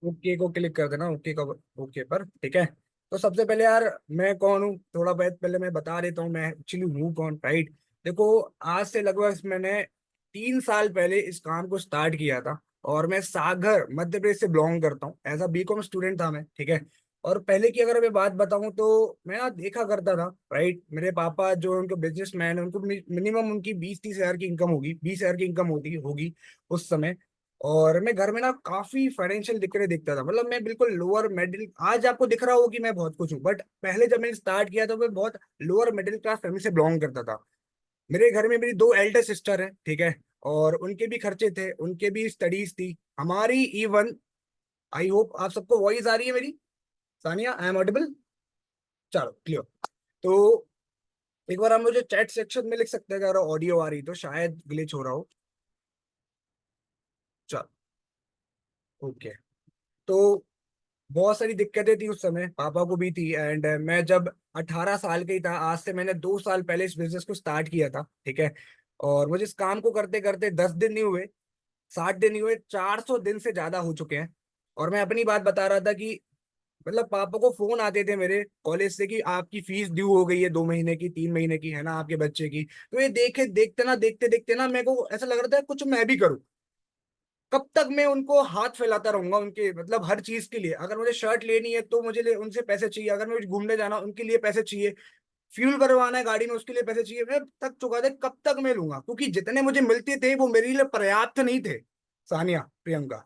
Okay को click कर देना, ओके का, ओके पर, ठीक है। तो सबसे पहले यार, मैं कौन हूँ थोड़ा बहुत पहले मैं बता देता हूँ, मैं एक्चुअली हूँ कौन, राइट। देखो, आज से लगभग मैंने 3 साल पहले इस काम को स्टार्ट किया था। और मैं सागर मध्य प्रदेश से बिलोंग करता हूँ, एज अ बीकॉम स्टूडेंट था मैं, ठीक है। और पहले की अगर मैं बात बताऊं तो मैं ना देखा करता था, राइट। मेरे पापा जो उनके बिजनेसमैन है, उनको मिनिमम उनकी 20-30 हजार की इनकम होगी, 20 हजार की इनकम होती होगी उस समय। और मैं घर में ना काफी फाइनेंशियल दिक्कतें देखता था, मतलब मैं बिल्कुल लोअर मिडिल, आज आपको दिख रहा होगा कि मैं बहुत कुछ हूँ, बट पहले जब मैंने स्टार्ट किया तो मैं बहुत लोअर मिडिल क्लास फैमिली से बिलोंग करता था। मेरे घर में मेरी दो एल्डर सिस्टर हैं, ठीक है। और उनके भी खर्चे थे, उनके भी स्टडीज थी, हमारी इवन। आई होप आप सबको वॉइस आ रही है मेरी, सानिया, आई एम ऑडिबल? चलो क्लियर। तो एक बार आप मुझे चैट सेक्शन में लिख सकते हैं अगर ऑडियो आ रही तो, शायद ग्लिच हो रहा हो। चलो, ओके। तो बहुत सारी दिक्कतें थी उस समय, पापा को भी थी। एंड मैं जब 18 साल का ही था, आज से मैंने 2 साल पहले इस बिजनेस को स्टार्ट किया था, ठीक है। और मुझे इस काम को करते करते 10 दिन नहीं हुए, 60 दिन नहीं हुए, 400 दिन से ज्यादा हो चुके हैं। और मैं अपनी बात बता रहा था कि मतलब पापा को फोन आते थे मेरे कॉलेज से कि आपकी फीस ड्यू हो गई है, 2 महीने की, 3 महीने की, है ना, आपके बच्चे की। तो ये देखे देखते ना, देखते देखते ना, मेरे को ऐसा लग रहा था कुछ मैं भी करूँ। कब तक मैं उनको हाथ फैलाता रहूंगा उनके, मतलब हर चीज के लिए, अगर मुझे शर्ट लेनी है तो मुझे उनसे पैसे चाहिए, अगर मुझे घूमने जाना उनके लिए पैसे चाहिए, फ्यूल करवाना है गाड़ी में उसके लिए पैसे चाहिए। मैं थक चुका था, कब तक मैं लूंगा, क्योंकि जितने मुझे मिलते थे वो मेरे लिए पर्याप्त नहीं थे, सानिया, प्रियंका।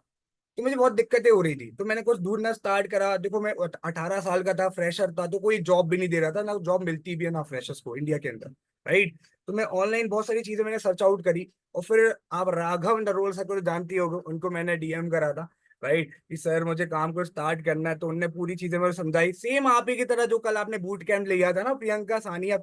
तो मुझे बहुत दिक्कतें हो रही थी, तो मैंने कुछ ढूंढना स्टार्ट करा। देखो, मैं 18 साल का था, फ्रेशर था, तो कोई जॉब भी नहीं दे रहा था, ना जॉब मिलती भी है ना फ्रेशर्स को इंडिया के अंदर, राइट। तो मैं ऑनलाइन बहुत सारी चीजें मैंने सर्च आउट करी। और फिर आप राघव नरोल सर को तो जानती होगी, उनको मैंने डीएम करा था, राइट, कि सर मुझे काम को स्टार्ट करना है। तो उनने पूरी चीजें मुझे समझाई, सेम आप ही की तरह जो कल आपने बूट कैंप लिया था ना, प्रियंका, सानिया,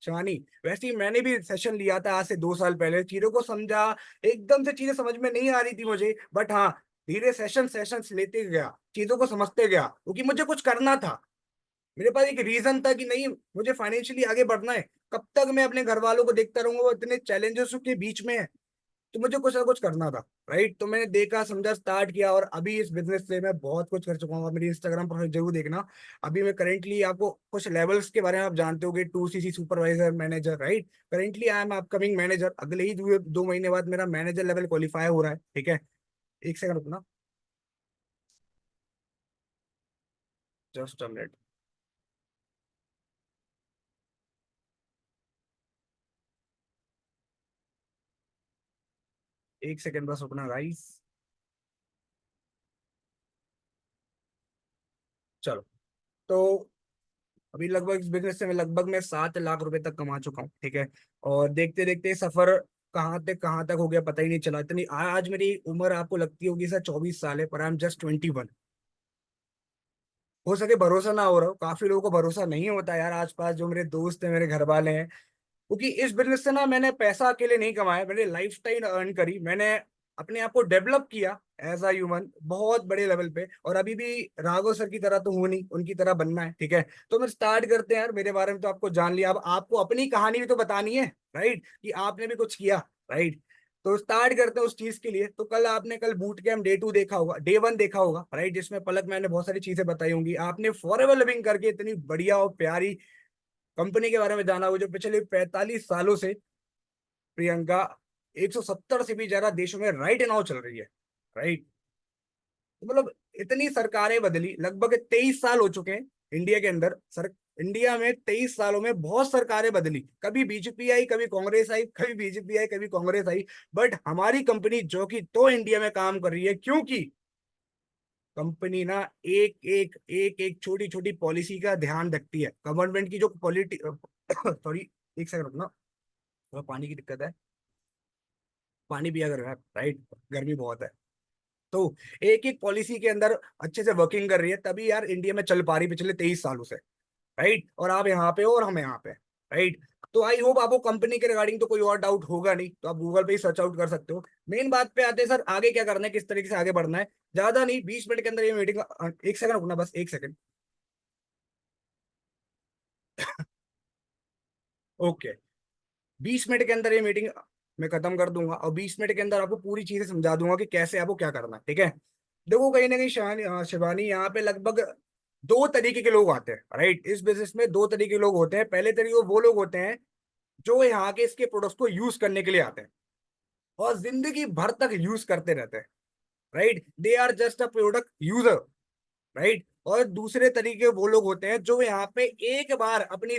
शिवानी, वैसे ही मैंने भी सेशन लिया था आज से 2 साल पहले, चीजों को समझा। एकदम से चीजें समझ में नहीं आ रही थी मुझे, बट हाँ, धीरे सेशंस लेते गया, चीजों को समझते गया, क्योंकि मुझे कुछ करना था। मेरे पास एक रीजन था कि नहीं, मुझे फाइनेंशियली आगे बढ़ना है। कब तक मैं अपने घर वालों को देखता रहूंगा, वो इतने चैलेंजेस के बीच में है। तो मुझे कुछ ना कुछ करना था, राइट। तो मैंने देखा, समझा, स्टार्ट किया, और अभी इस बिजनेस से मैं बहुत कुछ कर चुका हूँ। आप मेरी इंस्टाग्राम प्रोफाइल जरूर देखना। अभी मैं करेंटली, आपको कुछ लेवल्स के बारे में आप जानते होगे, 2CC supervisor, manager, right. Currently I am upcoming manager, अगले ही 2 महीने बाद मेरा मैनेजर लेवल क्वालिफाई हो रहा है, ठीक है। एक सेकंड रुकना, जस्ट अ मिनट। एक सेकंड बस रुकना गाइस। चलो। तो अभी लगभग इस बिजनेस से मैं 7 लाख रुपए तक कमा चुका हूँ, ठीक है। और देखते देखते सफर कहाँ तक हो गया पता ही नहीं चला। इतनी आज मेरी उम्र आपको लगती होगी सर 24 साल है, पर आई एम जस्ट 21। हो सके भरोसा ना हो रहा हो, काफी लोगों को भरोसा नहीं होता यार, आसपास जो मेरे दोस्त हैं, मेरे घर वाले हैं। क्योंकि इस बिजनेस से ना मैंने पैसा अकेले नहीं कमाया, मैंने लाइफ स्टाइल अर्न करी, मैंने अपने आप को डेवलप किया एज अ ह्यूमन बहुत बड़े लेवल पे। और अभी भी राघव सर की तरह तो हूं नहीं, उनकी तरह बनना है, ठीक है। तो मैं स्टार्ट करते हैं यार, मेरे बारे में तो आपको जान लिया, अब आपको अपनी कहानी भी तो बतानी है, राइट, कि आपने भी कुछ किया, राइट। तो स्टार्ट करते हैं उस चीज के लिए। तो कल आपने कल बूट कैम्प डे 2 देखा होगा, डे 1 देखा होगा, राइट, जिसमें पलक मैंने बहुत सारी चीजें बताई होंगी। आपने फॉरएवर लिविंग करके इतनी बढ़िया और प्यारी कंपनी के बारे में जाना हो, जो पिछले 45 सालों से, प्रियंका, 170 से भी ज्यादा देशों में राइट नाउ चल रही है, राइट। तो मतलब इतनी सरकारें बदली, लगभग 23 साल हो चुके हैं इंडिया के अंदर सर। इंडिया में 23 सालों में बहुत सरकारें बदली, कभी बीजेपी आई, कभी कांग्रेस आई, कभी बीजेपी आई, कभी कांग्रेस आई। बट हमारी कंपनी जो कि तो इंडिया में काम कर रही है, क्योंकि कंपनी ना एक छोटी छोटी पॉलिसी का ध्यान रखती है, गवर्नमेंट की जो पॉलिटी सॉरी, एक सेकंड रुकना, थोड़ा पानी की दिक्कत है, पानी पिया करो यार, राइट, गर्मी बहुत है। तो एक एक पॉलिसी के अंदर अच्छे से वर्किंग कर रही है, तभी यार इंडिया में चल पा रही पिछले 23 सालों से, राइट। और आप यहाँ पे हो और हम यहाँ पे, राइट। तो आई होप आपको कंपनी के रिगार्डिंग तो कोई और डाउट होगा नहीं, तो आप गूगल पे ही सर्च आउट कर सकते हो। मेन बात पे आते हैं सर, आगे क्या करना है, किस तरीके से आगे बढ़ना है। ज्यादा नहीं, 20 मिनट के अंदर ये मीटिंग, एक सेकंड रुकना, बस एक सेकंड। ओके, 20 मिनट के अंदर ये मीटिंग मैं खत्म कर दूंगा, और 20 मिनट के अंदर आपको पूरी चीजें समझा दूंगा कि कैसे आपको क्या करना है, ठीक है। देखो कहीं ना कहीं शिवानी, यहाँ पे लगभग दो तरीके के लोग आते हैं, राइट। इस बिजनेस में दो तरीके के लोग होते हैं। पहले तरीके वो लोग होते हैं जो यहाँ के इसके प्रोडक्ट्स को यूज करने के लिए आते हैं और जिंदगी भर तक यूज करते रहते हैं, right. They are just a product user, right. और दूसरे तरीके वो लोग होते हैं जो यहाँ पे एक बार अपनी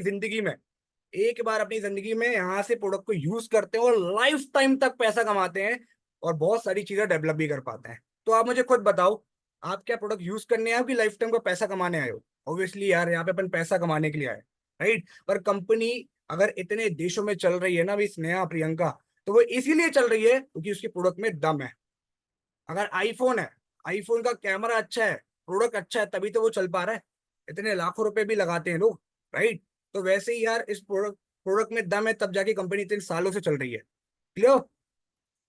जिंदगी में यहाँ से प्रोडक्ट को यूज करते हैं और लाइफ टाइम तक पैसा कमाते हैं और बहुत सारी चीजें डेवलप भी कर पाते हैं। तो आप मुझे खुद बताओ, आप क्या प्रोडक्ट यूज करने आए हो कि लाइफ टाइम का पैसा कमाने आए हो? ऑब्वियसली यार, यहाँ पे अपन पैसा कमाने के लिए आए, राइट। पर कंपनी अगर इतने देशों में चल रही है ना अभी स्नेहा प्रियंका, तो वो इसीलिए चल रही है क्योंकि उसके प्रोडक्ट में दम है। अगर आईफोन है, आईफोन का कैमरा अच्छा है, प्रोडक्ट अच्छा है, तभी तो वो चल पा रहा है। इतने लाखों रुपए भी लगाते हैं लोग, राइट। तो वैसे ही यार, इस प्रोडक्ट प्रोडक्ट में दम है तब जाके कंपनी इतने सालों से चल रही है। क्लियर?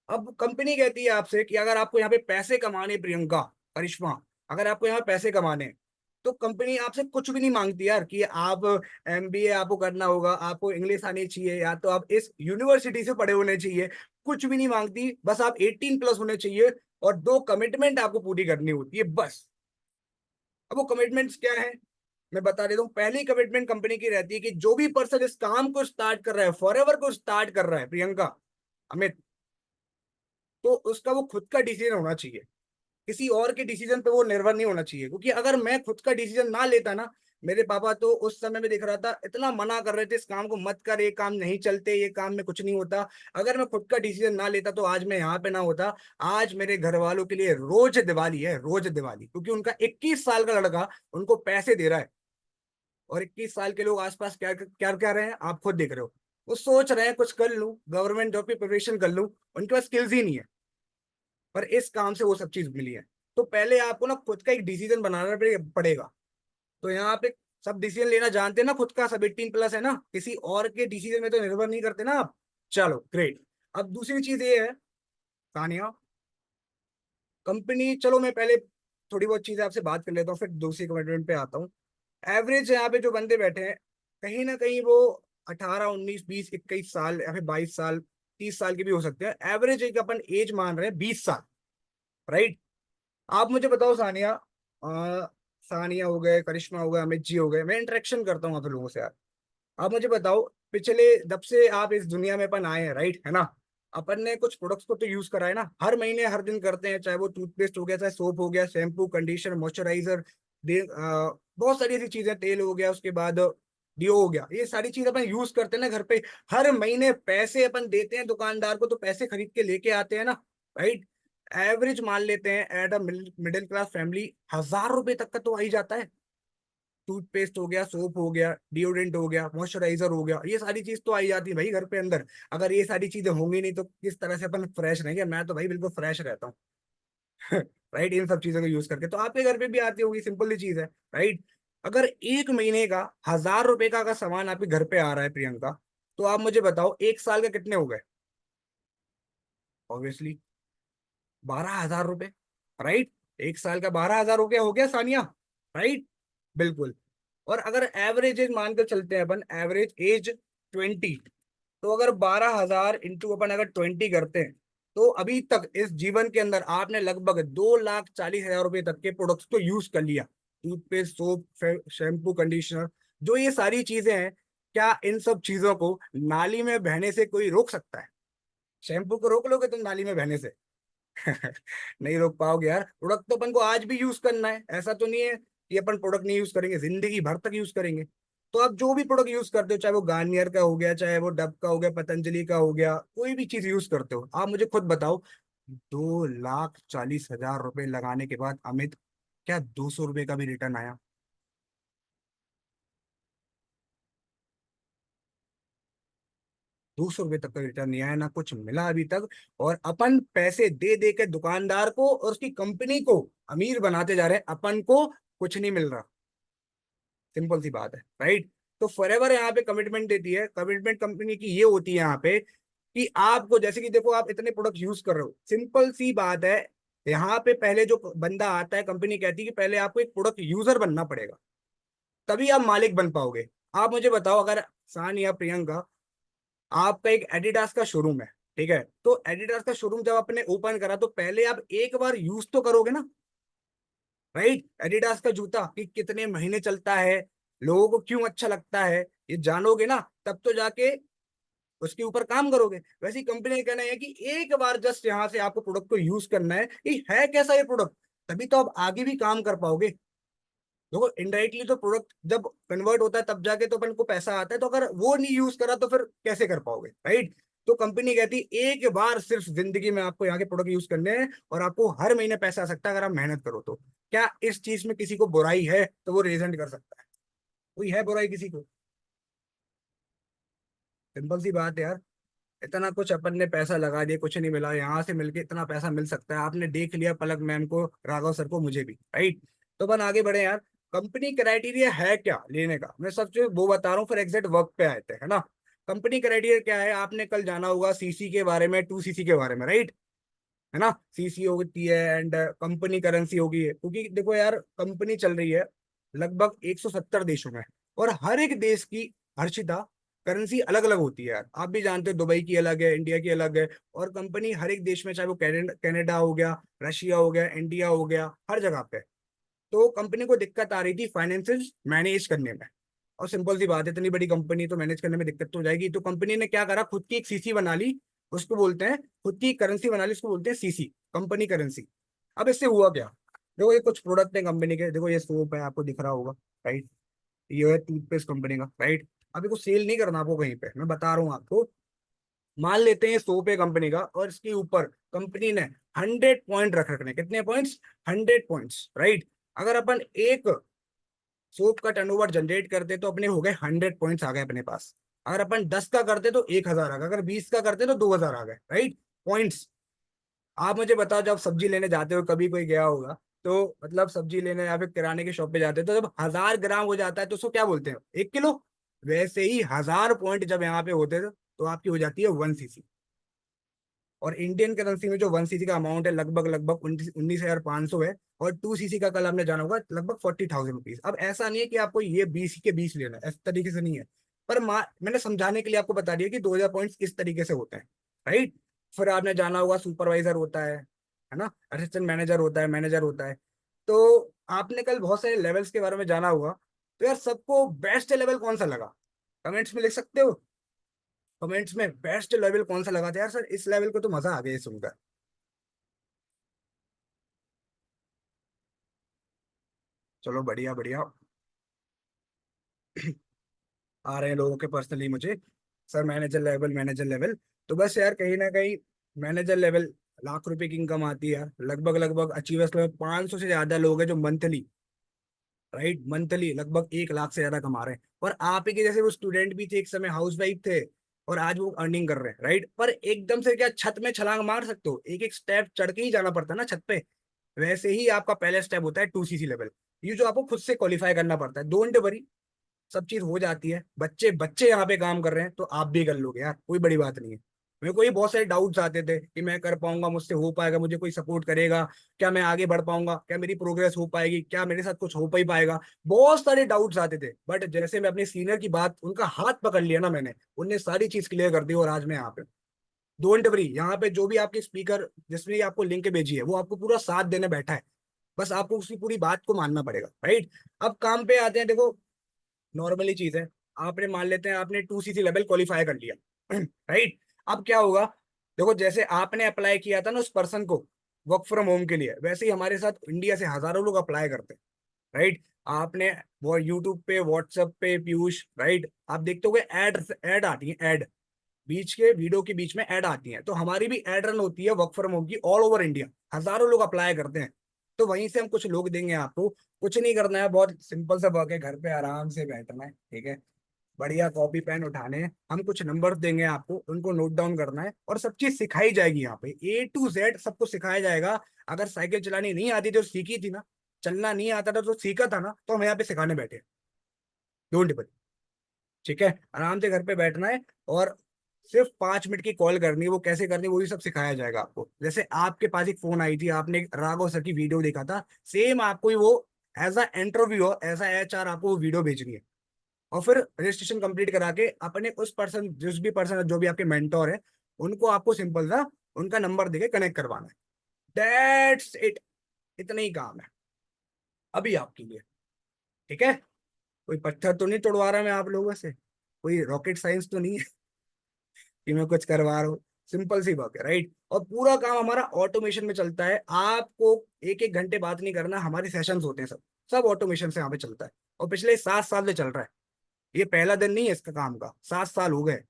अब कंपनी कहती है आपसे कि अगर आपको यहाँ पे पैसे कमाने, प्रियंका, करिश्मा, अगर आपको यहाँ पैसे कमाने हैं, तो कंपनी आपसे कुछ भी नहीं मांगती यार कि आप एमबीए आपको करना होगा, आपको इंग्लिश आनी चाहिए, या तो आप इस यूनिवर्सिटी से पढ़े होने चाहिए। कुछ भी नहीं मांगती, बस आप 18+ होने चाहिए और दो कमिटमेंट आपको पूरी करनी होती है, बस। अब वो कमिटमेंट्स क्या है, मैं बता देता हूँ। पहली कमिटमेंट कंपनी की रहती है कि जो भी पर्सन इस काम को स्टार्ट कर रहा है, फॉरएवर को स्टार्ट कर रहा है, प्रियंका, अमित, तो उसका वो खुद का डिसीजन होना चाहिए। किसी और के डिसीजन पे वो निर्भर नहीं होना चाहिए, क्योंकि अगर मैं खुद का डिसीजन ना लेता ना, मेरे पापा तो उस समय में दिख रहा था इतना मना कर रहे थे इस काम को मत कर, ये काम नहीं चलते, ये काम में कुछ नहीं होता। अगर मैं खुद का डिसीजन ना लेता तो आज मैं यहाँ पे ना होता। आज मेरे घर वालों के लिए रोज दिवाली है, रोज दिवाली, क्योंकि उनका 21 साल का लड़का उनको पैसे दे रहा है। और 21 साल के लोग आसपास क्या क्या क्या रहे हैं, आप खुद देख रहे हो। वो सोच रहे हैं कुछ कर लूं, गवर्नमेंट जॉब की प्रिपरेशन कर लूं, उनके पास स्किल्स ही नहीं है, पर इस काम से वो सब चीज मिली है। तो पहले आपको ना खुद का एक डिसीजन बनाना पड़ेगा। तो यहाँ पे सब डिसीजन लेना जानते हैं ना खुद का, सब 18+ है ना, किसी और के डिसीजन में तो निर्भर नहीं करते ना आप। चलो ग्रेट। अब दूसरी चीज ये है, तानिया, कंपनी, चलो मैं पहले थोड़ी बहुत चीजें आपसे बात कर लेता हूँ, फिर दूसरी कमिटमेंट पे आता हूँ। एवरेज यहाँ पे जो बंदे बैठे हैं, कहीं ना कहीं वो 18, 19, 20, 21 साल या फिर 22 साल, 30 साल के भी हो सकते हैं। एवरेज एक अपन एज मान रहे हैं 20 साल, राइट। आप मुझे बताओ सानिया, सानिया हो गए, करिश्मा हो गए, अमित जी हो गए, मैं इंटरेक्शन करता हूँ आप लोगों से यार। आप मुझे बताओ, पिछले जब से आप इस दुनिया में अपन आए हैं, राइट है ना, अपन ने कुछ प्रोडक्ट्स को तो यूज करा है ना, हर महीने हर दिन करते हैं, चाहे वो टूथपेस्ट हो गया, चाहे सोप हो गया, शैम्पू, कंडीशनर, मॉइस्चराइजर, बहुत सारी ऐसी चीजें, तेल हो गया, उसके बाद डिओ हो गया, ये सारी चीज अपन यूज करते हैं ना घर पे। हर महीने पैसे अपन देते हैं दुकानदार को, तो पैसे खरीद के लेके आते हैं ना, राइट। एवरेज मान लेते हैं at a middle class family, 1000 रुपए तक का तो आ ही जाता है। टूथपेस्ट हो गया, सोप हो गया, डिओडेंट हो गया, मॉइस्चराइजर हो गया, ये सारी चीज तो आई जाती है भाई घर पे अंदर। अगर ये सारी चीजें होंगी नहीं तो किस तरह से अपन फ्रेश रहेंगे? मैं तो भाई बिल्कुल फ्रेश रहता हूँ। राइट, इन सब चीजों को यूज करके तो आपके घर पे भी आती होगी, सिंपल सी चीज है, राइट। अगर एक महीने का 1000 रुपए का अगर सामान आपके घर पे आ रहा है, प्रियंका, तो आप मुझे बताओ एक साल के कितने हो गए? ऑब्वियसली 12,000 रुपए, राइट। एक साल का 12,000 हो गया सानिया, राइट। बिल्कुल। और अगर एवरेज एज मानकर चलते हैं अपन, एवरेज एज 20, तो अगर 12,000 इंटू अपन अगर 20 करते हैं, तो अभी तक इस जीवन के अंदर आपने लगभग 2,40,000 रुपए तक के प्रोडक्ट्स को यूज कर लिया। टूथपेस्ट, सोप, शैम्पू, कंडीशनर, जो ये सारी चीजें हैं, क्या इन सब चीजों को नाली में बहने से कोई रोक सकता है? शैम्पू को रोक लोगे तुम नाली में बहने से? नहीं रोक पाओगे यार। प्रोडक्ट तो अपन को आज भी यूज करना है, ऐसा तो नहीं है कि अपन प्रोडक्ट नहीं यूज करेंगे, जिंदगी भर तक यूज करेंगे। तो आप जो भी प्रोडक्ट यूज करते हो, चाहे वो गार्नियर का हो गया, चाहे वो डब का हो गया, पतंजलि का हो गया, कोई भी चीज यूज करते हो, आप मुझे खुद बताओ, 2,40,000 रुपए लगाने के बाद अमित, क्या 200 रुपए का भी रिटर्न आया? 200 रुपए तक का रिटर्न नहीं आया, ना कुछ मिला अभी तक। और अपन पैसे दे दे के दुकानदार को और उसकी कंपनी को अमीर बनाते जा रहे हैं, अपन को कुछ नहीं मिल रहा। सिंपल सी बात है, राइट। तो फॉरएवर यहाँ पे कमिटमेंट देती है। कमिटमेंट कंपनी की ये होती है यहाँ पे कि आपको, जैसे कि देखो आप इतने प्रोडक्ट यूज कर रहे हो, सिंपल सी बात है, यहाँ पे पहले जो बंदा आता है, कंपनी कहती है कि पहले आपको एक प्रोडक्ट यूजर बनना पड़ेगा, तभी आप मालिक बन पाओगे। आप मुझे बताओ, अगर सान या प्रियंका, आपका एक एडिडास का शोरूम है, ठीक है, तो एडिडास का शोरूम जब आपने ओपन करा तो पहले आप एक बार यूज तो करोगे ना, राइट। एडिडास का जूता कि कितने महीने चलता है, लोगों को क्यों अच्छा लगता है, ये जानोगे ना तब तो जाके उसके ऊपर काम करोगे। वैसे ही कंपनी का कहना है कि एक बार जस्ट यहाँ से आपको प्रोडक्ट को यूज करना है, ये है कैसा ये प्रोडक्ट, तभी तो आप आगे भी काम कर पाओगे। देखो इनडायरेक्टली तो प्रोडक्ट जब कन्वर्ट होता है तब जाके तो अपन को पैसा आता है, तो अगर वो नहीं यूज करा तो फिर कैसे कर पाओगे, राइट। तो कंपनी कहती है एक बार सिर्फ जिंदगी में आपको यहाँ के प्रोडक्ट यूज करने हैं और आपको हर महीने पैसा आ सकता है अगर आप मेहनत करो तो। क्या इस चीज में किसी को बुराई है तो वो रिजेंट कर सकता है? कोई है बुराई किसी को? सिंपल सी बात है यार। इतना कुछ अपन ने पैसा लगा दिया, कुछ नहीं मिला, यहाँ से मिलके इतना पैसा मिल सकता है, आपने देख लिया पलक मैम को, राघव सर को, मुझे भी, राइट। तो अपन आगे बढ़े यार। कंपनी क्राइटेरिया है क्या लेने का, मैं सबसे वो बता रहा हूँ, फिर एग्जैक्ट वर्क पे आते हैं, है ना। कंपनी क्राइटेरिया क्या है, आपने कल जाना होगा सीसी के बारे में, 2 सीसी के बारे में, राइट, है ना। सीसी होती है एंड कंपनी करेंसी होगी, क्योंकि देखो यार कंपनी चल रही है लगभग 170 देशों में, और हर एक देश की, हर्षिता, करेंसी अलग अलग होती है यार। आप भी जानते हो दुबई की अलग है, इंडिया की अलग है, और कंपनी हर एक देश में, चाहे वो कनाडा हो गया, रशिया हो गया, इंडिया हो गया, हर जगह पे। तो कंपनी को दिक्कत आ रही थी फाइनेंसेस मैनेज करने में। और सिंपल सी बात है, इतनी बड़ी कंपनी तो मैनेज करने में दिक्कत तो हो जाएगी, तो कंपनी ने क्या करा, खुद की एक सीसी बना ली, उसको बोलते हैं, खुद की करेंसी बना ली, उसको बोलते हैं सीसी, कंपनी करेंसी। अब इससे हुआ क्या, देखो ये कुछ प्रोडक्ट है कंपनी के, देखो ये सोप है, आपको दिख रहा होगा, राइट। ये है टूथपेस्ट कंपनी का, राइट। अभी को सेल नहीं करना आपको कहीं पे, मैं बता रहा हूँ आपको। मान लेते हैं सोप है कंपनी का, और इसके ऊपर कंपनी ने 100 पॉइंट रख रखने, कितने पॉइंट्स, 100 पॉइंट्स, राइट। अगर अपन एक सोप का टर्नओवर जनरेट करते तो अपने हो गए 100 पॉइंट्स आ गए अपने पास। अगर अपन 10 का करते तो 1,000 आ गए, अगर 20 का करते तो 2,000 आ गए, राइट, पॉइंट्स। आप मुझे बताओ, जब सब्जी लेने जाते हो, कभी कोई गया होगा, तो मतलब सब्जी लेने या फिर किराने की शॉप पे जाते हो, तो जब 1,000 ग्राम हो जाता है तो उसको क्या बोलते हैं, 1 किलो। वैसे ही 1,000 पॉइंट जब यहाँ पे होते थे तो आपकी हो जाती है 1 सीसी। और इंडियन करेंसी में जो 1 सीसी का अमाउंट है लगभग लगभग 19,500 है, और 2 सीसी का कल आपने जाना होगा लगभग 40,000 रुपीज। अब ऐसा नहीं है कि आपको ये 20 के 20 लेना है, इस तरीके से नहीं है। पर मैंने समझाने के लिए आपको बता दिया कि 2,000 पॉइंट्स इस तरीके से होते हैं, राइट। फिर आपने जाना होगा सुपरवाइजर होता है ना, असिस्टेंट मैनेजर होता है, मैनेजर होता है। तो आपने कल बहुत सारे लेवल्स के बारे में जाना होगा। तो यार सबको बेस्ट लेवल कौन सा लगा, कमेंट्स में लिख सकते हो। कमेंट्स में बेस्ट लेवल कौन सा लगा था यार, सर इस लेवल को तो मजा आ गया ये सुनकर। चलो बढ़िया बढ़िया। आ रहे हैं लोगों के पर्सनली मुझे, sir manager level, manager level. तो बस यार कहीं ना कहीं मैनेजर लेवल, लाख रुपए की इनकम आती है यार, लगभग लगभग अचीवर्स में 500 से ज्यादा लोग हैं जो मंथली, राइट, मंथली लगभग 1 लाख से ज्यादा कमा रहे हैं। और आप ही के जैसे वो स्टूडेंट भी थे एक समय, हाउस वाइफ थे, और आज वो अर्निंग कर रहे हैं, राइट। पर एकदम से क्या छत में छलांग मार सकते हो, एक एक स्टेप चढ़ के ही जाना पड़ता है ना छत पे। वैसे ही आपका पहला स्टेप होता है 2 सीसी लेवल, ये जो आपको खुद से क्वालिफाई करना पड़ता है। डोंट वरी, सब चीज हो जाती है, बच्चे बच्चे यहाँ पे काम कर रहे हैं तो आप भी कर लोगे यार, कोई बड़ी बात नहीं है। मेरे को ये बहुत सारे डाउट्स आते थे कि मैं कर पाऊंगा, मुझसे हो पाएगा, मुझे कोई सपोर्ट करेगा क्या, मैं आगे बढ़ पाऊंगा क्या, मेरी प्रोग्रेस हो पाएगी क्या, मेरे साथ कुछ हो ही पाएगा, बहुत सारे डाउट्स आते थे। बट जैसे मैं अपने सीनियर की बात, उनका हाथ पकड़ लिया ना मैंने, उनने सारी चीज क्लियर कर दी, और आज मैं यहाँ पे। डोंट वरी, यहाँ पे जो भी आपके स्पीकर, जिसने आपको लिंक भेजी है, वो आपको पूरा साथ देने बैठा है, बस आपको उसकी पूरी बात को मानना पड़ेगा, राइट। अब काम पे आते हैं, देखो नॉर्मली चीज है, आपने मान लेते हैं आपने 2 सीसी लेवल क्वालिफाई कर लिया, राइट। अब क्या होगा, देखो जैसे आपने अप्लाई किया था ना उस पर्सन को वर्क फ्रॉम होम के लिए, वैसे ही हमारे साथ इंडिया से हजारों लोग अप्लाई करते हैं, राइट। आपने वो यूट्यूब पे, व्हाट्सएप पे, पीयूष, राइट, आप देखते हो एड एड आती है, एड बीच के वीडियो के बीच में ऐड आती है, तो हमारी भी ऐड रन होती है वर्क फ्रॉम होम की ऑल ओवर इंडिया, हजारों लोग अप्लाई करते हैं। तो वहीं से हम कुछ लोग देंगे आपको, कुछ नहीं करना है, बहुत सिंपल सा वर्क है, घर पे आराम से बैठना है, ठीक है, बढ़िया कॉपी पेन उठाने हैं, हम कुछ नंबर देंगे आपको, उनको नोट डाउन करना है, और सब चीज सिखाई जाएगी यहाँ पे, A to Z सबको सिखाया जाएगा। अगर साइकिल चलानी नहीं आती तो सीखी थी ना, चलना नहीं आता था तो सीखा था ना, तो हम यहाँ पे सिखाने बैठे। डोंट, ठीक है, आराम से घर पे बैठना है, और सिर्फ 5 मिनट की कॉल करनी है, वो कैसे करनी है वो भी सब सिखाया जाएगा आपको। जैसे आपके पास एक फोन आई थी, आपने एक राघव सर की वीडियो देखा था, सेम आपको ही वो as a interview, as a HR आपको वो वीडियो भेजनी है, और फिर रजिस्ट्रेशन कंप्लीट करा के अपने उस पर्सन, जिस भी पर्सन जो भी आपके मेंटोर है, उनको आपको सिंपल सा उनका नंबर देके कनेक्ट करवाना है। दैट्स इट, इतना ही काम है। अभी आपके लिए। ठीक है, कोई पत्थर तो नहीं तोड़वा रहा मैं आप लोगों से, कोई रॉकेट साइंस तो नहीं है कि मैं कुछ करवा रहा हूँ। सिंपल सी बात है, राइट। और पूरा काम हमारा ऑटोमेशन में चलता है। आपको एक एक घंटे बात नहीं करना, हमारे सेशंस होते हैं सब, सब ऑटोमेशन से यहाँ पे चलता है। और पिछले 7 साल से चल रहा है। ये पहला दिन नहीं है इसका काम का, 7 साल हो गए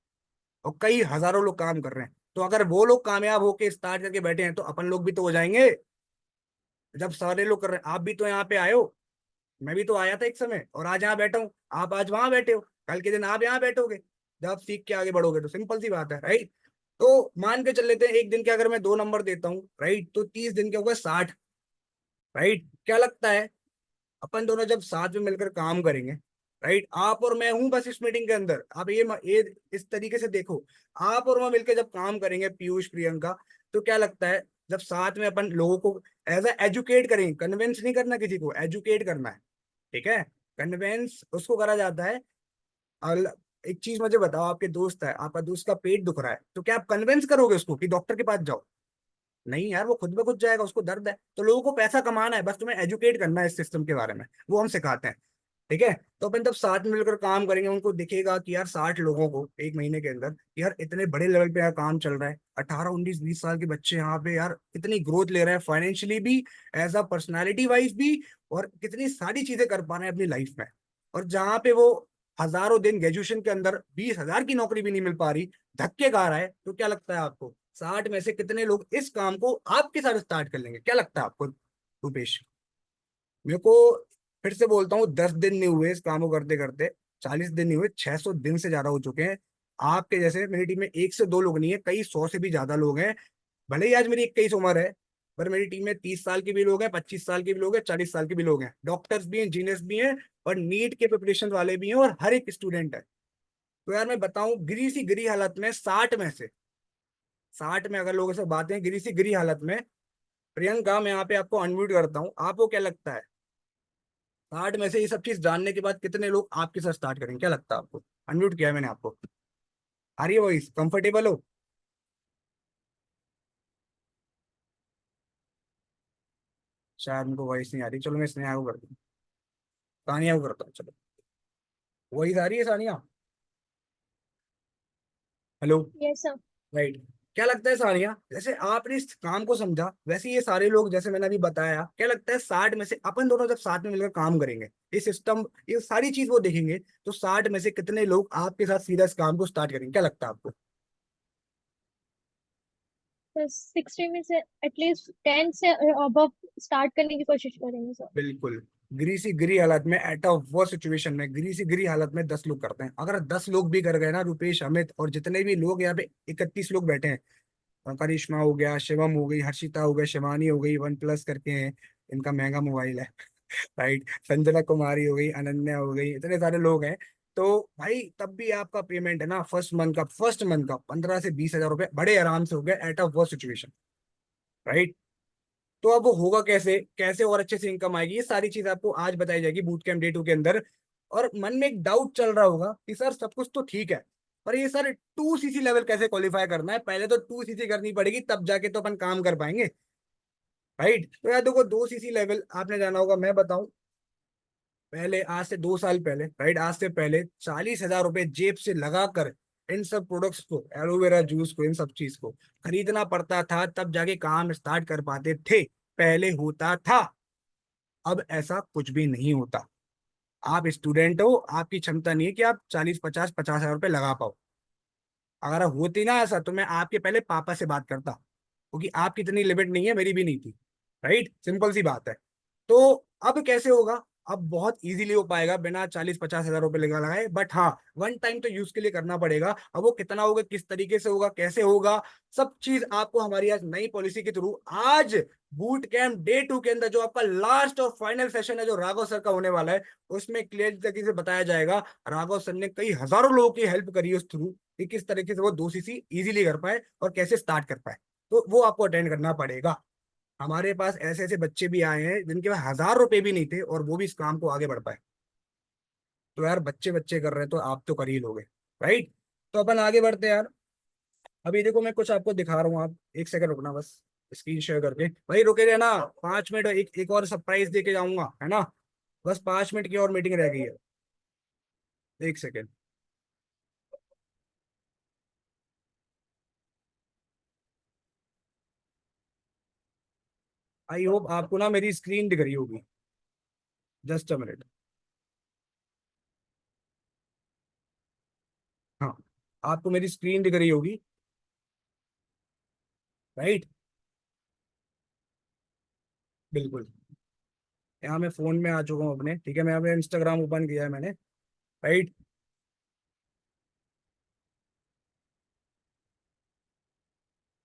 और कई हजारों लोग काम कर रहे हैं। तो अगर वो लोग कामयाब होके स्टार्ट करके बैठे हैं तो अपन लोग भी तो हो जाएंगे। जब सारे लोग कर रहे हैं, आप भी तो यहाँ पे आए हो, मैं भी तो आया था एक समय, और आज यहाँ बैठा हूँ। आप आज वहां बैठे हो, कल के दिन आप यहाँ बैठोगे। जब आप सीख के आगे बढ़ोगे तो सिंपल सी बात है, राइट। तो मान के चल लेते हैं एक दिन के अगर मैं 2 नंबर देता हूँ, राइट, तो 30 दिन के हो गए 60। राइट, क्या लगता है अपन दोनों जब साथ में मिलकर काम करेंगे, राइट, आप और मैं हूं बस इस मीटिंग के अंदर, आप ये इस तरीके से देखो, आप और मैं मिलकर जब काम करेंगे पीयूष प्रियंका, तो क्या लगता है जब साथ में अपन लोगों को एज एजुकेट करेंगे, कन्विंस नहीं करना किसी को, एजुकेट करना है। ठीक है, कन्विंस उसको करा जाता है। और एक चीज मुझे बताओ, आपके दोस्त है, आपका दोस्त का पेट दुख रहा है, तो क्या आप कन्विंस करोगे उसको कि डॉक्टर के पास जाओ? नहीं यार, वो खुद ब खुद जाएगा, उसको दर्द है। तो लोगों को पैसा कमाना है, बस तुम्हें एजुकेट करना है इस सिस्टम के बारे में, वो हम सिखाते हैं। ठीक है, तो अपन जब साथ में मिलकर काम करेंगे, उनको दिखेगा कि यार 60 लोगों को एक महीने के अंदर यार इतने बड़े लेवल पे यार काम चल रहा है, 18 19 20 साल के बच्चे यहाँ पे यार इतनी ग्रोथ ले रहे हैं, फाइनेंशियली भी, एज अ पर्सनैलिटी वाइज भी, और कितनी सारी चीजें कर पा रहे हैं अपनी लाइफ में। और जहाँ पे वो हजारों दिन ग्रेजुएशन के अंदर 20 हजार की नौकरी भी नहीं मिल पा रही, धक्के खा रहा है, तो क्या लगता है आपको 60 में से कितने लोग इस काम को आपके साथ स्टार्ट कर लेंगे? क्या लगता है आपको रुपेश? मेरे को फिर से बोलता हूँ, 10 दिन नहीं हुए इस काम को करते करते, 40 दिन नहीं हुए, 600 दिन से ज्यादा हो चुके हैं। आपके जैसे मेरी टीम में एक से दो लोग नहीं है, कई 100 से भी ज्यादा लोग हैं। भले ही आज मेरी 21 उम्र है, पर मेरी टीम में 30 साल के भी लोग हैं, 25 साल के भी लोग हैं, 40 साल के भी लोग हैं, डॉक्टर्स भी हैं, इंजीनियर्स भी हैं, और नीट के प्रिपरेशन वाले भी हैं, और हर एक स्टूडेंट है। तो यार मैं बताऊं, गिरी सी गिरी हालत में 60 में अगर लोगों से बातें गिरी सी गिरी हालत में, प्रियंका मैं यहाँ पे आपको अनम्यूट करता हूँ, आपको क्या लगता है 60 में से ये सब चीज जानने के बाद कितने लोग आपके साथ स्टार्ट करेंगे? क्या लगता है आपको? अनम्यूट किया है मैंने आपको। आ रही है वॉइस? कंफर्टेबल हो? शायद उनको वॉइस नहीं आ रही, चलो मैं स्नेहा को करता हूँ, सानिया को करता हूँ, चलो। वॉइस आ रही है Sania? Hello? Yes sir. Right. क्या लगता है सानिया, जैसे आपने इस काम को समझा, वैसे ये सारे लोग जैसे मैंने अभी बताया, क्या लगता है 60 में से अपन दोनों जब साथ में मिलकर काम करेंगे, ये सिस्टम, ये सारी चीज वो देखेंगे, तो 60 में से कितने लोग आपके साथ सीधा इस काम को स्टार्ट करेंगे? क्या लगता है आपको? 60 में से एटलीस्ट 10 से अबव स्टार्ट करने की कोशिश करेंगे सर। बिल्कुल। गिरी सी गिरी हालत में, एट अ वो सिचुएशन में, गिरी सी गिरी हालत में 10 लोग करते हैं। अगर 10 लोग भी कर गए ना, रुपेश, अमित और जितने भी लोग यहाँ पे 31 लोग बैठे हैं, करिश्मा हो गया, शिवम हो गई, हर्षिता हो गई, शिवानी हो गई, वन प्लस करके हैं, इनका महंगा मोबाइल है राइट, संजना कुमारी हो गई, अनन्या हो गई, इतने सारे लोग हैं। तो भाई तब भी आपका पेमेंट है ना, फर्स्ट मंथ का 15 से 20 हजार रुपए बड़े आराम से हो गया, एट अ वो सिचुएशन, राइट। तो अब वो होगा कैसे, कैसे और अच्छे से इनकम आएगी, ये सारी चीज आपको आज बताई जाएगी बूट कैंप डे 2 के अंदर। और मन में एक डाउट चल रहा होगा कि सर सब कुछ तो ठीक है, पर ये सर 2 सीसी लेवल कैसे क्वालिफाई करना है? पहले तो 2 सीसी करनी पड़ेगी, तब जाके तो अपन काम कर पाएंगे, राइट। तो यार देखो, 2 सीसी लेवल आपने जाना होगा, मैं बताऊं, पहले आज से 2 साल पहले, राइट, आज से पहले 40 हजार रुपए जेब से लगाकर इन सब प्रोडक्ट्स को, एलोवेरा जूस को, इन सब चीज को खरीदना पड़ता था, तब जाके काम स्टार्ट कर पाते थे। पहले होता था, अब ऐसा कुछ भी नहीं होता। आप स्टूडेंट हो, आपकी क्षमता नहीं है कि आप 40 50 50 हजार रुपए लगा पाओ। अगर होती ना ऐसा, तो मैं आपके पहले पापा से बात करता, क्योंकि आपकी इतनी लिमिट नहीं है, मेरी भी नहीं थी, राइट, सिंपल सी बात है। तो अब कैसे होगा? अब बहुत इजीली हो पाएगा बिना 40 50 हजार रुपए लगा लगाए, बट हाँ, वन टाइम तो यूज के लिए करना पड़ेगा। अब वो कितना होगा, किस तरीके से होगा, कैसे होगा, सब चीज आपको हमारी आज नई पॉलिसी के थ्रू, आज बूट कैंप डे 2 के अंदर जो आपका लास्ट और फाइनल सेशन है, जो राघव सर का होने वाला है, उसमें क्लियर तरीके से बताया जाएगा। राघव सर ने कई हजारों लोगों की हेल्प करी है उस थ्रू, कि किस तरीके से वो 2 सीसी इजीली कर पाए और कैसे स्टार्ट कर पाए। तो वो आपको अटेंड करना पड़ेगा। हमारे पास ऐसे ऐसे बच्चे भी आए हैं जिनके पास 1000 रुपए भी नहीं थे, और वो भी इस काम को आगे बढ़ पाए। तो यार बच्चे बच्चे कर रहे हैं, तो आप तो कर ही लोगे, राइट। तो अपन आगे बढ़ते हैं यार। अभी देखो मैं कुछ आपको दिखा रहा हूँ, आप एक सेकंड रुकना बस, स्क्रीन शेयर करके। भाई रुके रहना 5 मिनट, एक और सरप्राइज दे के जाऊंगा, है ना। बस 5 मिनट की और मीटिंग रह गई है। एक सेकेंड। आई होप आपको ना मेरी स्क्रीन दिख रही होगी। Just a minute. हाँ, आपको मेरी स्क्रीन दिख रही होगी, राइट। बिल्कुल। यहाँ मैं फोन में आ चुका हूँ अपने, ठीक है। मैं अपने इंस्टाग्राम ओपन किया है मैंने, राइट।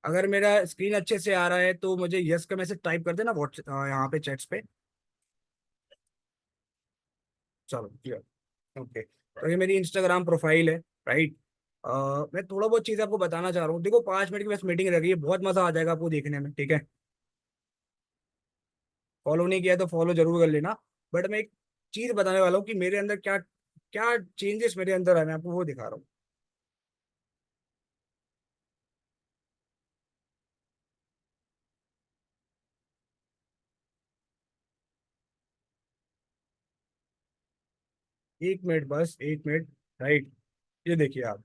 अगर मेरा स्क्रीन अच्छे से आ रहा है तो मुझे यस का मैसेज टाइप कर देना व्हाट्स यहाँ पे चैट्स पे। चलो क्लियर। ओके, तो ये मेरी इंस्टाग्राम प्रोफाइल है, राइट। मैं थोड़ा बहुत चीज़ आपको बताना चाह रहा हूँ। देखो 5 मिनट की बस मीटिंग रह गई है, बहुत मजा आ जाएगा आपको देखने में, ठीक है। फॉलो नहीं किया तो फॉलो जरूर कर लेना। बट मैं एक चीज बताने वाला हूँ कि मेरे अंदर क्या क्या चेंजेस मेरे अंदर आए, मैं आपको वो दिखा रहा हूँ। एक मिनट, बस 1 मिनट, राइट। ये देखिए आप,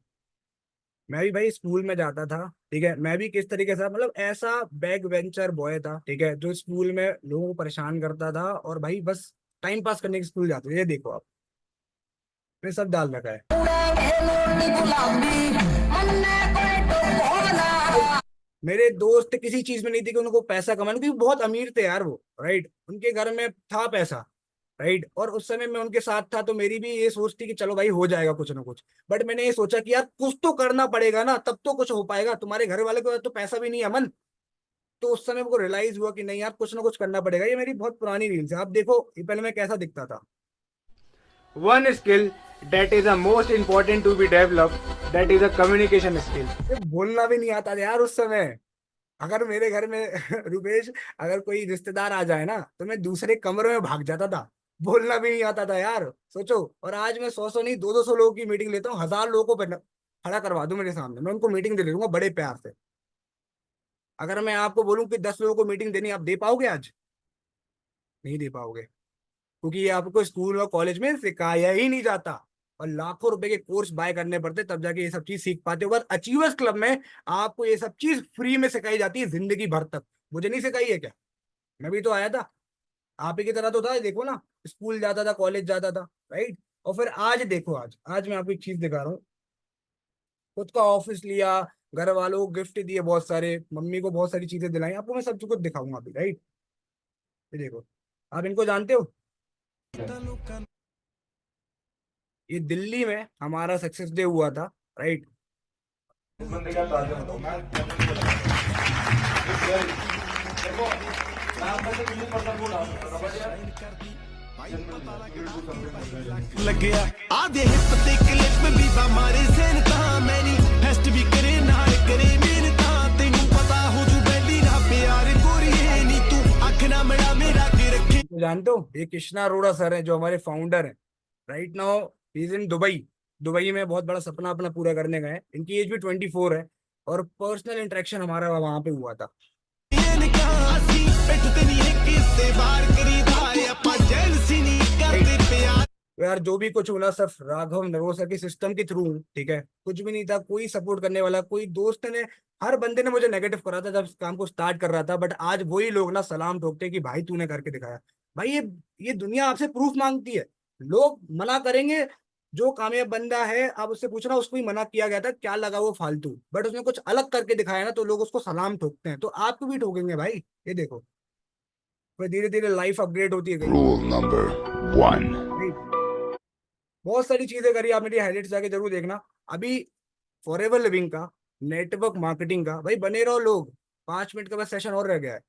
मैं भी भाई स्कूल में जाता था, ठीक है। मैं भी किस तरीके से, मतलब ऐसा बैक वेंचर बॉय था, ठीक है, जो स्कूल में लोगों को परेशान करता था और भाई बस टाइम पास करने के स्कूल जाते थे। ये देखो आप, मैं सब डाल रखा है। मेरे दोस्त किसी चीज में नहीं थे कि उनको पैसा कमाने, क्योंकि बहुत अमीर थे यार वो, राइट। उनके घर में था पैसा, राइट। और उस समय मैं उनके साथ था तो मेरी भी ये सोच थी कि चलो भाई हो जाएगा कुछ ना कुछ। बट मैंने ये सोचा कि यार कुछ तो करना पड़ेगा ना, तब तो कुछ हो पाएगा। तुम्हारे घर वाले को तो पैसा भी नहीं है, अमन। तो उस समय मुझको रियलाइज हुआ कि नहीं यार, कुछ ना कुछ करना पड़ेगा। ये मेरी बहुत पुरानी रील्स है, आप देखो ये पहले मैं कैसा दिखता था। One skill that is the most important to be developed, that is a communication skill. ये बोलना भी नहीं आता था यार उस समय। अगर मेरे घर में रुपेश, अगर कोई रिश्तेदार आ जाए ना तो मैं दूसरे कमरे में भाग जाता था। बोलना भी नहीं आता था यार, सोचो। और आज मैं 100 नहीं 200 लोगों की मीटिंग लेता हूँ, 1000 लोगों को खड़ा करवा दूं मेरे सामने, मैं उनको मीटिंग दे दूंगा बड़े प्यार से। अगर मैं आपको बोलूं कि 10 लोगों को मीटिंग देनी, आप दे पाओगे आज? नहीं दे पाओगे, क्योंकि ये आपको स्कूल और कॉलेज में सिखाया ही नहीं जाता। और लाखों रुपए के कोर्स बाय करने पड़ते तब जाके ये सब चीज सीख पाते हो। बस अचीवर्स क्लब में आपको ये सब चीज फ्री में सिखाई जाती है जिंदगी भर तक। मुझे नहीं सिखाई है क्या? मैं भी तो आया था, आप ही की तरह तो था। देखो ना, स्कूल जाता था, कॉलेज जाता था, राइट। और फिर आज देखो, आज मैं आपको एक चीज दिखा रहा हूँ। खुद का ऑफिस लिया, घर वालों को गिफ्ट दिए बहुत सारे, मम्मी को बहुत सारी चीजें दिलाई, आपको मैं सब कुछ दिखाऊंगा अभी, राइट। ये देखो, आप इनको जानते हो? ये दिल्ली में हमारा सक्सेस डे हुआ था, राइट। इस बंदे का ताजा बताऊं देखो, मैं आप में से किसी पर्सन को डाल सकता था, बट यार ਲੱਗਿਆ ਆਦੇ ਹਿੱਪ ਤੇ ਕਲਿੱਪ ਵੀ ਬਾ ਮਾਰੇ ਸੈਨ ਤਾਂ ਮੈਨੀ ਫੈਸਟ ਵੀ ਕਰੇ ਨਾਲ ਕਰੇ ਮੇਨ ਤਾਂ ਤੈਨੂੰ ਪਤਾ ਹੋ ਜੂ ਬੈਲੀ ਨਾ ਪਿਆਰ ਗੋਰੀਏ ਨੀ ਤੂੰ ਅੱਖ ਨਾ ਮੜਾ मेरा के रखे। तो जानते हो, ये कृष्णा अरोड़ा सर है जो हमारे फाउंडर है, right now he is in Dubai. Dubai में बहुत बड़ा सपना अपना पूरा करने गए हैं। इनकी एज भी 24 है, और पर्सनल इंटरेक्शन हमारा वहां पे हुआ था। ਅਸੀਂ ਪਿੱਠ ਤੇ ਨਹੀਂ ਇੱਕ ਇਸੇ ਵਾਰ ਕਰੀਦਾ ਏ ਆਪਾਂ ਜੈਲਸੀ ਨਹੀਂ ਕਰਦੇ ਪਿਆਰ। तो यार जो भी कुछ हुआ सिर्फ राघव नरोसा के सिस्टम के थ्रू, ठीक है। कुछ भी नहीं था, कोई सपोर्ट करने वाला, कोई दोस्त ने, हर बंदे ने मुझे नेगेटिव करा था जब इस काम को स्टार्ट कर रहा था। बट आज वही लोग ना सलाम ठोकते हैं कि भाई तूने करके दिखाया। भाई ये दुनिया आपसे प्रूफ मांगती है। लोग मना करेंगे, जो कामयाब बंदा है आप उससे पूछना, उसको ही मना किया गया था क्या लगा वो फालतू, बट उसने कुछ अलग करके दिखाया ना तो लोग उसको सलाम ठोकते हैं। तो आपको भी ठोकेंगे भाई, ये देखो। फिर धीरे धीरे लाइफ अपग्रेड होती है गई। Rule number one. बहुत सारी चीजें करी, आप मेरी हाईलाइट्स जाके जरूर देखना। अभी फॉरएवर लिविंग का, नेटवर्क मार्केटिंग का, भाई बने रहो लोग। 5 मिनट का बस सेशन और रह गया है।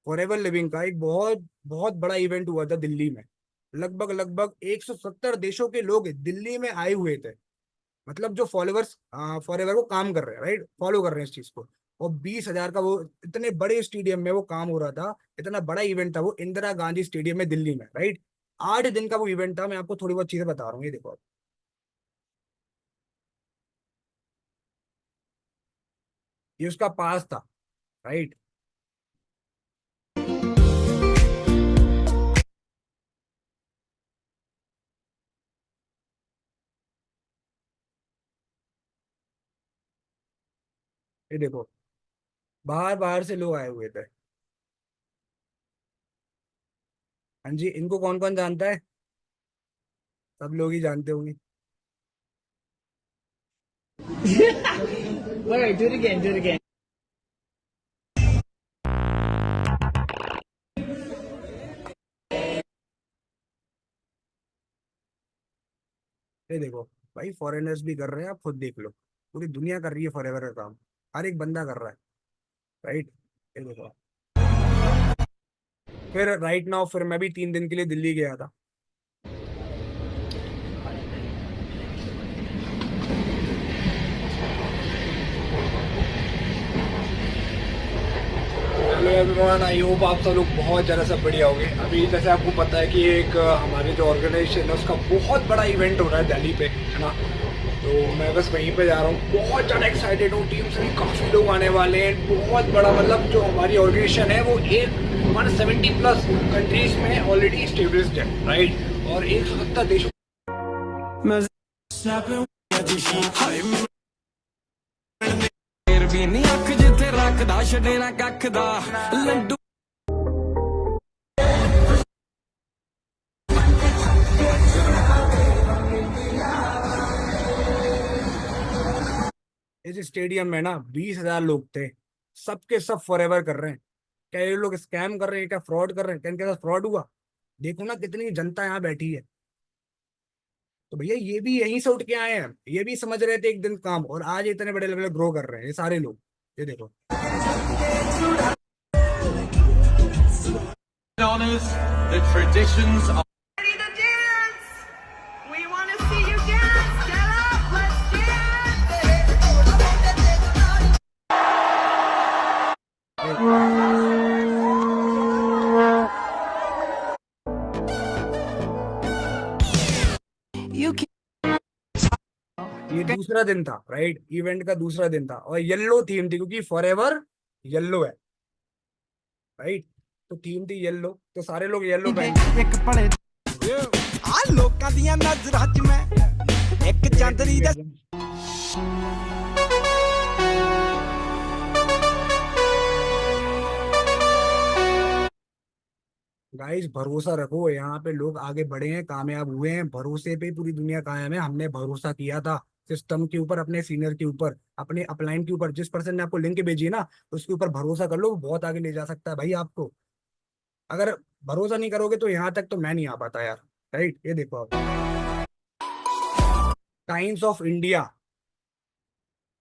फॉरएवर लिविंग का एक बहुत बहुत बड़ा इवेंट हुआ था दिल्ली में। लगभग लगभग 170 देशों के लोग दिल्ली में आए हुए थे। मतलब जो फॉलोअर्स फॉरएवर को काम कर रहे हैं, राइट, फॉलो कर रहे हैं इस चीज को। और 20,000 का वो, इतने बड़े स्टेडियम में वो काम हो रहा था। इतना बड़ा इवेंट था वो, इंदिरा गांधी स्टेडियम में दिल्ली में, राइट। 8 दिन का वो इवेंट था। मैं आपको थोड़ी बहुत चीजें बता रहा हूँ, ये देखो। ये उसका पास था, राइट। ये देखो, बाहर बाहर से लोग आए हुए थे। हाँ जी, इनको कौन कौन जानता है? सब लोग ही जानते होंगे। Alright, do it again, do it again. ये देखो भाई, फॉरेनर्स भी कर रहे हैं, आप खुद देख लो। पूरी दुनिया कर रही है फॉरेवर का काम, हर एक बंदा कर रहा है। राइट, ये देखो। फिर राइट नाउ, फिर मैं भी 3 दिन के लिए दिल्ली गया था। हेलो एवरीवन, आई होप आप सब लोग बहुत ज़्यादा सब बढ़िया होंगे। अभी जैसे आपको पता है कि एक हमारे जो ऑर्गेनाइजेशन है उसका बहुत बड़ा इवेंट हो रहा है दिल्ली पे, है ना। तो मैं बस वहीं पे जा रहा हूँ, बहुत ज़्यादा एक्साइटेड हूँ। टीम से भी काफ़ी लोग आने वाले हैं, बहुत बड़ा, मतलब जो हमारी ऑर्गेनाइजेशन है वो 170+ कंट्रीज में ऑलरेडी स्टेब्लिश्ड है, राइट। और 170 देशों ਵੀ ਨਹੀਂ ਅੱਖ ਜਿੱਥੇ ਰੱਖਦਾ ਛੱਡੇ ਨਾ ਕੱਖ ਦਾ ਲੰਡੂ इस स्टेडियम में ना 20,000 लोग थे, सबके सब फॉरएवर कर रहे हैं। क्या ये लोग स्कैम कर रहे हैं, क्या फ्रॉड कर रहे हैं, क्या इनके साथ फ्रॉड हुआ? देखो ना कितनी जनता यहाँ बैठी है। तो भैया ये भी यहीं से उठ के आए हैं, ये भी समझ रहे थे एक दिन काम, और आज इतने बड़े लेवल ग्रो कर रहे हैं ये सारे लोग। ये देखो, honors the traditions of Ready to dance? We want to see you dance. Get up, let's ये दूसरा दिन था, राइट, इवेंट का दूसरा दिन था, और येलो थीम थी क्योंकि फॉरएवर येलो है, राइट। तो थीम थी येलो, तो सारे लोग येलो पहन। ਇੱਕ ਪੜੇ ਆ ਲੋਕਾਂ ਦੀਆਂ ਨਜ਼ਰਾਂ 'ਚ ਮੈਂ ਇੱਕ ਚੰਦਰੀ ਦਾ गाइस भरोसा रखो, यहाँ पे लोग आगे बढ़े हैं, कामयाब हुए हैं, भरोसे पे पूरी दुनिया कायम है। हमने भरोसा किया था सिस्टम के ऊपर, अपने सीनियर के ऊपर, अपने अपलाइन के ऊपर। जिस पर्सन ने आपको लिंक भेजी है ना, उसके ऊपर भरोसा कर लो, वो बहुत आगे ले जा सकता है भाई आपको। अगर भरोसा नहीं करोगे तो यहाँ तक तो मैं नहीं आ पाता यार, राइट। ये देखो आप, टाइम्स ऑफ इंडिया,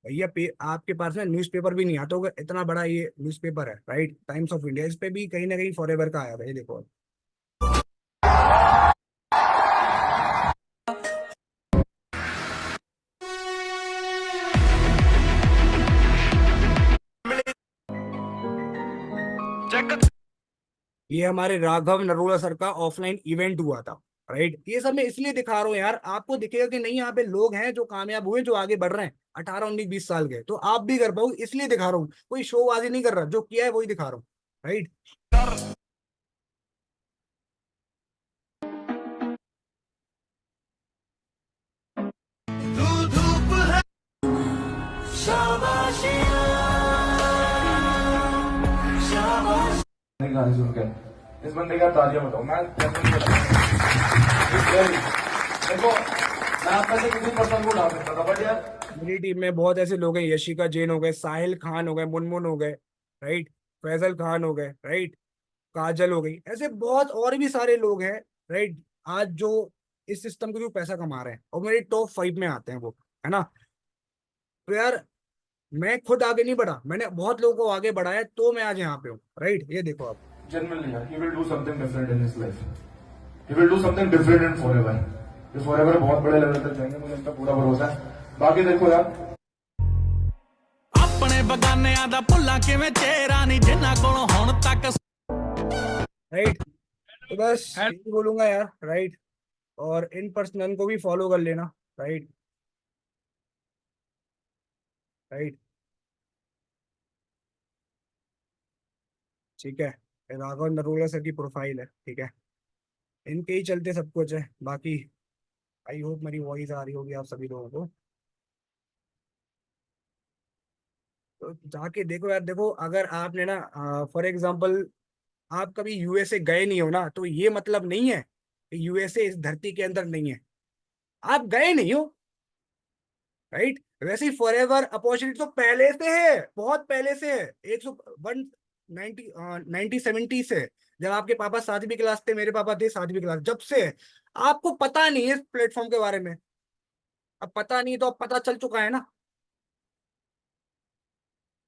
भैया आपके पास में न्यूज़पेपर भी नहीं आता होगा, इतना बड़ा ये न्यूज़पेपर है, राइट, टाइम्स ऑफ इंडिया। इस पे भी कहीं ना कहीं फॉरएवर का आया था, ये देखो। ये हमारे राघव नरोला सर का ऑफलाइन इवेंट हुआ था, राइट। ये सब मैं इसलिए दिखा रहा हूँ यार, आपको दिखेगा कि नहीं यहाँ पे लोग हैं जो कामयाब हुए, जो आगे बढ़ रहे हैं, 18, 19, 20 साल के, तो आप भी कर पाओ, इसलिए दिखा रहा हूँ। कोई शोबाजी नहीं कर रहा, जो किया है वही दिखा रहा हूँ, राइट। धूप है शाबाशियां शाबाश गाने सुन के इस बंदे का तालियां बताओ। मैं देखो, मैं आप में से किसी पर्सन को उठा सकता था, बट यार मेरी टीम में बहुत ऐसे लोग हैं, यशिका जैन हो गए, साहिल खान हो गए, मुनमुन हो गए, राइट, फैजल खान हो गए, राइट, काजल हो गई, ऐसे बहुत और भी सारे लोग हैं, राइट, आज जो इस सिस्टम के थ्रू पैसा कमा रहे हैं, और मेरे टॉप 5 में आते हैं वो, है ना। तो यार मैं खुद आगे नहीं बढ़ा, मैंने बहुत लोगों को आगे बढ़ाया, तो मैं आज यहाँ पे हूँ, राइट। ये देखो आप, genuinely यार, he will do something different in his life. He will do something different in forever. ये forever बहुत बड़े लेवल तक जाएंगे, मुझे इनका पूरा भरोसा है। बाकी देखो यार, ਆਪਣੇ ਬਗਾਨਿਆਂ ਦਾ ਭੁੱਲਾਂ ਕਿਵੇਂ ਚਿਹਰਾ ਨਹੀਂ ਜਿੰਨਾ ਕੋਲੋਂ ਹੁਣ ਤੱਕ राइट। तो बस यही बोलूंगा यार, राइट। और इन पर्सन को भी फॉलो कर लेना, राइट, राइट, ठीक है। राघव नरोला सर की प्रोफाइल है, ठीक है, इनके ही चलते सब कुछ है। बाकी आई होप मेरी वॉइस आ रही होगी आप सभी लोगों को। तो जाके देखो यार, देखो अगर आपने ना फॉर एग्जाम्पल आप कभी यूएसए गए नहीं हो ना, तो ये मतलब नहीं है कि यूएसए इस धरती के अंदर नहीं है। आप गए नहीं हो, राइट? वैसे ही फॉर एवर अपॉर्चुनिटी तो पहले से है, बहुत पहले से है, 101 90 1970 से। जब आपके पापा 7वीं क्लास थे, मेरे पापा थे 7वीं क्लास, जब से है। आपको पता नहीं है इस प्लेटफॉर्म के बारे में। अब पता नहीं तो अब पता चल चुका है ना,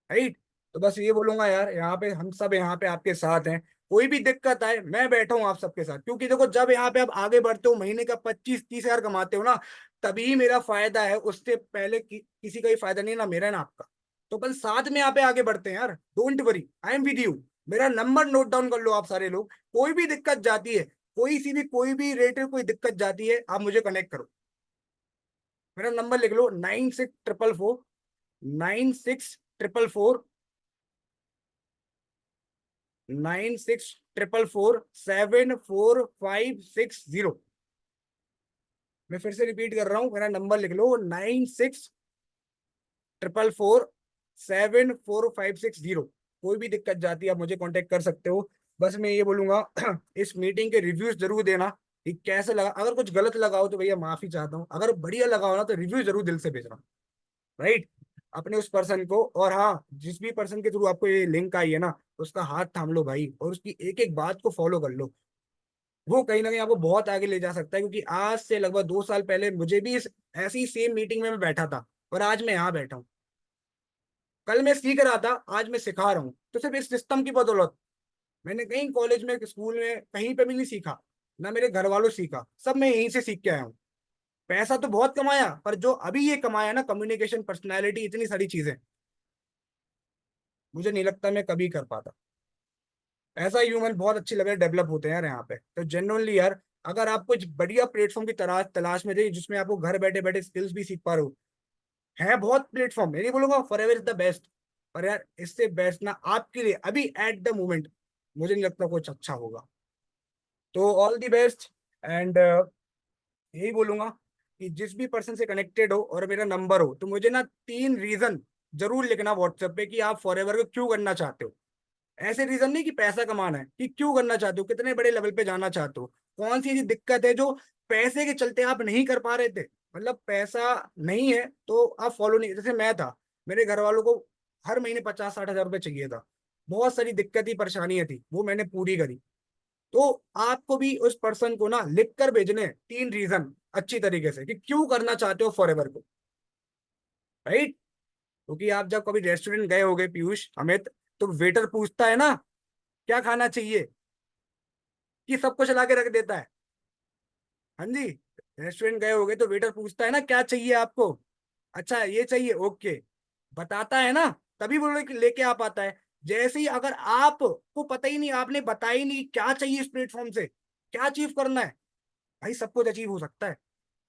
राइट? तो बस ये बोलूंगा यार, यहाँ पे हम सब यहाँ पे आपके साथ हैं। कोई भी दिक्कत आए, मैं बैठा हूँ आप सबके साथ, क्योंकि देखो जब यहाँ पे आप आगे बढ़ते हो, महीने का 25-30 हजार कमाते हो ना, तभी मेरा फायदा है। उससे पहले किसी का ही फायदा नहीं, ना मेरा ना आपका। तो अपन साथ में यहाँ पे आगे बढ़ते हैं यार। Don't worry, I am with you. मेरा नंबर नोट डाउन कर लो आप सारे लोग। कोई भी दिक्कत जाती है, कोई भी रेट कोई दिक्कत जाती है, आप मुझे कनेक्ट करो। मेरा नंबर लिख लो, 9644 9644474560। मैं फिर से रिपीट कर रहा हूं, मेरा नंबर लिख लो, 9644474560। कोई भी दिक्कत जाती है आप मुझे कांटेक्ट कर सकते हो। बस मैं ये बोलूंगा इस मीटिंग के रिव्यूज जरूर देना कि कैसे लगा। अगर कुछ गलत लगा हो तो भैया माफी चाहता हूँ, अगर बढ़िया लगा हो ना तो रिव्यू जरूर दिल से भेजना, राइट? अपने उस पर्सन को। और हाँ, जिस भी पर्सन के थ्रू आपको ये लिंक आई है ना, उसका हाथ थाम लो भाई, और उसकी एक एक बात को फॉलो कर लो। वो कहीं ना कहीं आपको बहुत आगे ले जा सकता है, क्योंकि आज से लगभग 2 साल पहले मुझे भी इस ऐसी सेम मीटिंग में मैं बैठा था, और आज मैं यहाँ बैठा हूँ। कल मैं सीख रहा था, आज मैं सिखा रहा हूँ, तो सिर्फ इस सिस्टम की बदौलत। मैंने कहीं कॉलेज में, स्कूल में, कहीं पे भी नहीं सीखा, ना मेरे घर वालों से सीखा, सब मैं यहीं से सीख के आया हूँ। पैसा तो बहुत कमाया, पर जो अभी ये कमाया ना, कम्युनिकेशन, पर्सनैलिटी, इतनी सारी चीजें, मुझे नहीं लगता मैं कभी कर पाता। ऐसा ह्यूमन बहुत अच्छे लेवल डेवलप होते हैं यार यहाँ पे। तो जेन्युइनली यार, अगर आप कुछ बढ़िया प्लेटफॉर्म की तलाश में थे, जिसमें आपको घर बैठे बैठे स्किल्स भी सीख पा रहे हो, है बहुत प्लेटफॉर्म। मैं नहीं बोलूंगा फॉरएवर इज द बेस्ट, पर यार इससे बेस्ट ना आपके लिए अभी एट द मोमेंट मुझे नहीं लगता कुछ अच्छा होगा। तो ऑल द बेस्ट। एंड यही बोलूंगा कि जिस भी पर्सन से कनेक्टेड हो और मेरा नंबर हो, तो मुझे ना 3 रीजन जरूर लिखना व्हाट्सएप पे कि आप फॉरएवर को क्यों करना चाहते हो। ऐसे रीजन नहीं कि पैसा कमाना है, कि क्यों करना चाहते हो, कितने बड़े लेवल पे जाना चाहते हो, कौन सी ऐसी दिक्कत है जो पैसे के चलते आप नहीं कर पा रहे थे। मतलब पैसा नहीं है तो आप फॉलो नहीं, जैसे मैं था, मेरे घर वालों को हर महीने 50-60 हजार रुपये चाहिए था, बहुत सारी दिक्कतें परेशानियां थी, वो मैंने पूरी करी। तो आपको भी उस पर्सन को ना लिख कर भेजने 3 रीजन अच्छी तरीके से, कि क्यों करना चाहते हो फॉरएवर को, राइट? क्योंकि आप जब कभी रेस्टोरेंट गए होगे पीयूष, अमित, तो वेटर पूछता है ना क्या खाना चाहिए, कि सब कुछ ला के रख देता है। हाँ जी, रेस्टोरेंट गए होगे तो वेटर पूछता है ना क्या चाहिए आपको, अच्छा ये चाहिए, ओके, बताता है ना, तभी वो लेके आ पाता है। जैसे ही अगर आपको पता ही नहीं, आपने बताया ही नहीं क्या चाहिए इस प्लेटफॉर्म से, क्या अचीव करना है, भाई सब कुछ अचीव हो सकता है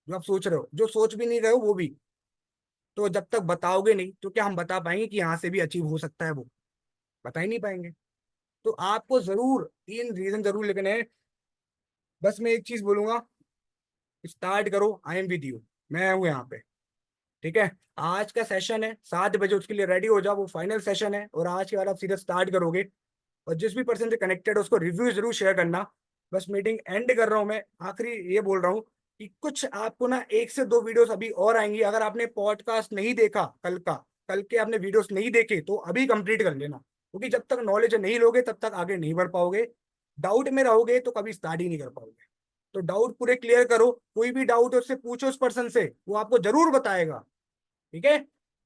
जो आप सोच रहे हो, जो सोच भी नहीं रहे हो वो भी। तो जब तक बताओगे नहीं तो क्या हम बता पाएंगे कि यहाँ से भी अचीव हो सकता है? वो बता ही नहीं पाएंगे। तो आपको जरूर 3 रीजन जरूर लिखने हैं। बस मैं एक चीज बोलूंगा, स्टार्ट करो, आई एम विद यू, मैं हूं यहाँ पे, ठीक है? आज का सेशन है 7 बजे, उसके लिए रेडी हो जाओ, वो फाइनल सेशन है, और आज के बाद आप सीधा स्टार्ट करोगे। और जिस भी पर्सन से कनेक्टेड है उसको रिव्यू जरूर शेयर करना। बस मीटिंग एंड कर रहा हूं मैं, आखिरी ये बोल रहा हूँ कि कुछ आपको ना 1 से 2 वीडियोस अभी और आएंगी। अगर आपने पॉडकास्ट नहीं देखा कल के आपने वीडियोस नहीं देखे, तो अभी कंप्लीट कर लेना, क्योंकि जब तक नॉलेज नहीं लोगे तब तक आगे नहीं बढ़ पाओगे। डाउट में रहोगे तो कभी स्टार्ट ही नहीं कर पाओगे। तो डाउट पूरे क्लियर करो, कोई भी डाउट है उससे पूछो उस पर्सन से, वो आपको जरूर बताएगा, ठीक है?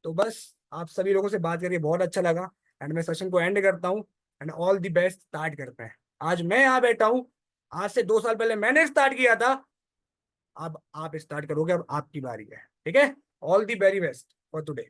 तो बस आप सभी लोगों से बात करके बहुत अच्छा लगा, एंड मैं सेशन को एंड करता हूँ। And all the best, start करते हैं। आज मैं यहाँ बैठा हूँ, आज से 2 साल पहले मैंने स्टार्ट किया था, अब आप स्टार्ट करोगे, अब आपकी बारी है, ठीक है? All the very best for today.